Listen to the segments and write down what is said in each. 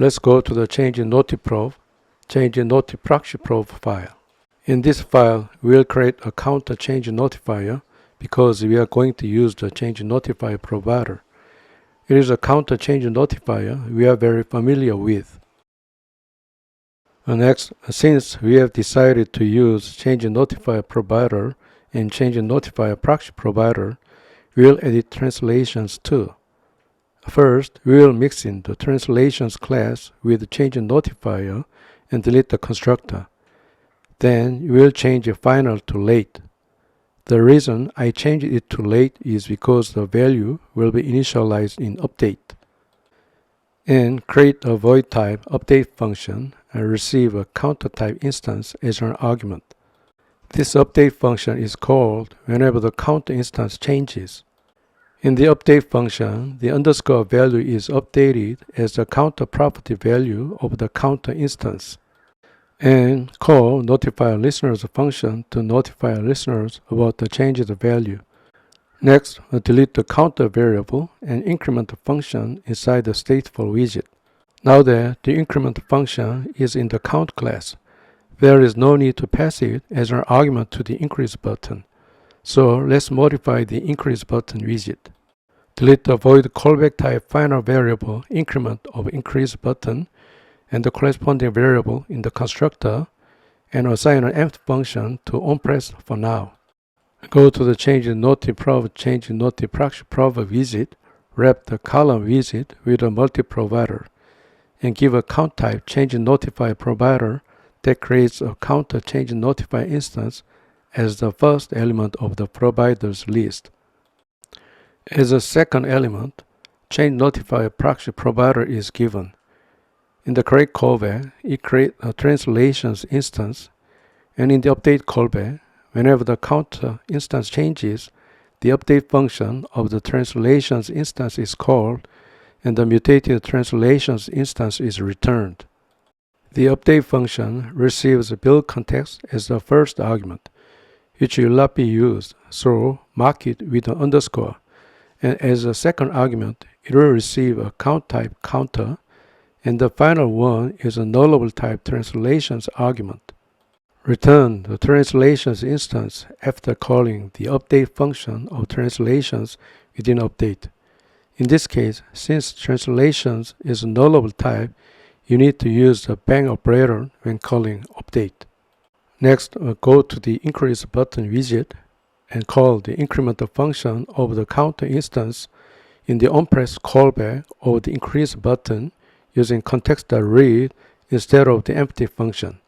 Let's go to the change.notiprov, change.notiProxyProv file. In this file, we'll create a counter change notifier because we are going to use the change notifier provider. It is a counter change notifier we are very familiar with. Next, since we have decided to use change notifier provider and change notifier proxy provider, we'll edit translations too. First, we will mix in the translations class with change notifier and delete the constructor. Then we'll change final to late. The reason I changed it to late is because the value will be initialized in update. And create a void type update function and receive a counter type instance as an argument. This update function is called whenever the counter instance changes. In the update function, the underscore value is updated as the counter property value of the counter instance. And call notify listeners function to notify listeners about the changed value. Next, delete the counter variable and increment the function inside the stateful widget. Now that the increment function is in the count class, there is no need to pass it as an argument to the increase button. So let's modify the increase button widget. Delete the void callback type final variable increment of increase button and the corresponding variable in the constructor, and assign an empty function to onPress for now. Go to the change.notiprov, change.notiProxyProv widget, wrap the column widget with a multi-provider, and give a count type change.notify provider that creates a counter change.notify instance as the first element of the providers list. As a second element, change.notify proxy provider is given. In the create callback, it creates a translations instance, and in the update callback, whenever the counter instance changes, the update function of the translations instance is called, and the mutated translations instance is returned. The update function receives the build context as the first argument, which will not be used, so mark it with an underscore, and as a second argument, it will receive a count type counter, and the final one is a nullable type translations argument. Return the translations instance after calling the update function of translations within update. In this case, since translations is a nullable type, you need to use the bang operator when calling update. Next, go to the increase button widget and call the increment function of the counter instance in the onPress callback of the increase button using context.read instead of the empty function.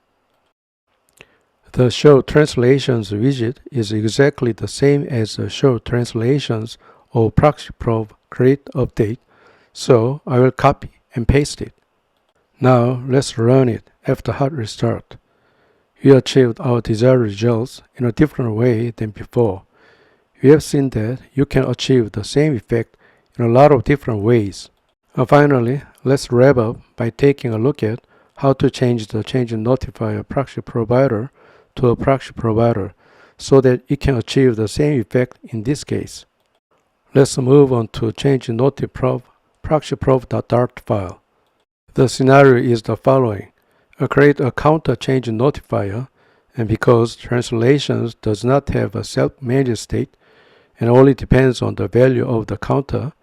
The show translations widget is exactly the same as the show translations of ProxyProv create update, so I will copy and paste it. Now let's run it after hard restart. We achieved our desired results in a different way than before. We have seen that you can achieve the same effect in a lot of different ways. Finally, let's wrap up by taking a look at how to change the change notifier proxy provider to a proxy provider so that it can achieve the same effect in this case. Let's move on to change notiprov proxyprov.dart file. The scenario is the following. Create a counter change notifier, and because translations does not have a self-managed state and only depends on the value of the counter,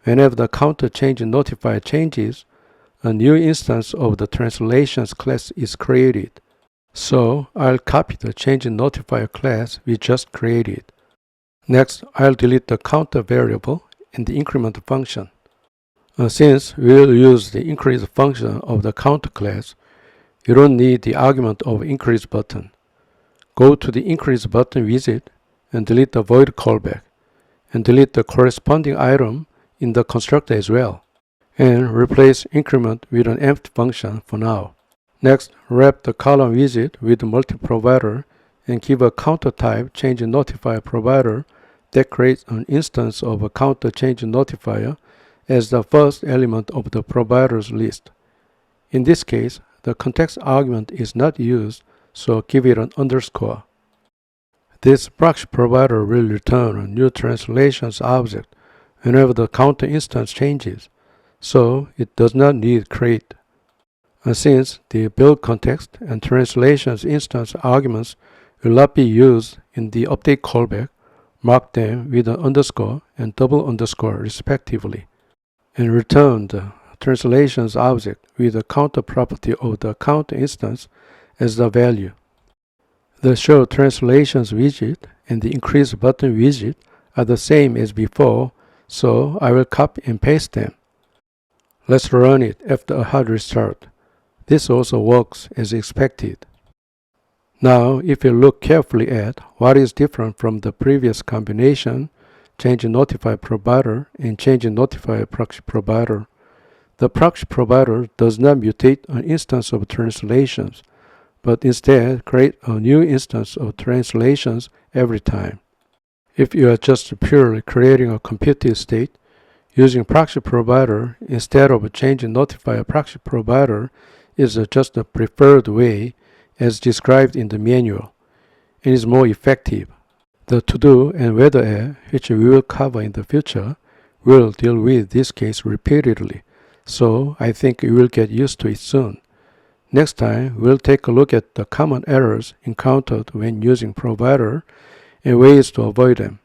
whenever the counter change notifier changes, a new instance of the translations class is created. So I'll copy the change notifier class we just created. Next, I'll delete the counter variable in the increment function. Since we'll use the increase function of the counter class, you don't need the argument of increase button. Go to the increase button widget and delete the void callback, and delete the corresponding item in the constructor as well, and replace increment with an empty function for now. Next, wrap the column widget with the multi-provider and give a counter type change notifier provider that creates an instance of a counter change notifier as the first element of the providers list. In this case, the context argument is not used, so give it an underscore. This proxy provider will return a new translations object whenever the counter instance changes, so it does not need create Since the build context and translations instance arguments will not be used in the update callback, mark them with an underscore and double underscore respectively, and return the translations object with the counter property of the count instance as the value. The show translations widget and the increase button widget are the same as before, so I will copy and paste them. Let's run it after a hard restart. This also works as expected. Now, if you look carefully at what is different from the previous combination, change notify provider and change notify proxy provider, the proxy provider does not mutate an instance of translations, but instead create a new instance of translations every time. If you are just purely creating a computed state, using proxy provider instead of changing notify proxy provider is just a preferred way as described in the manual, and is more effective. The to-do and weather app, which we will cover in the future, will deal with this case repeatedly, so I think you will get used to it soon. Next time, we'll take a look at the common errors encountered when using provider and ways to avoid them.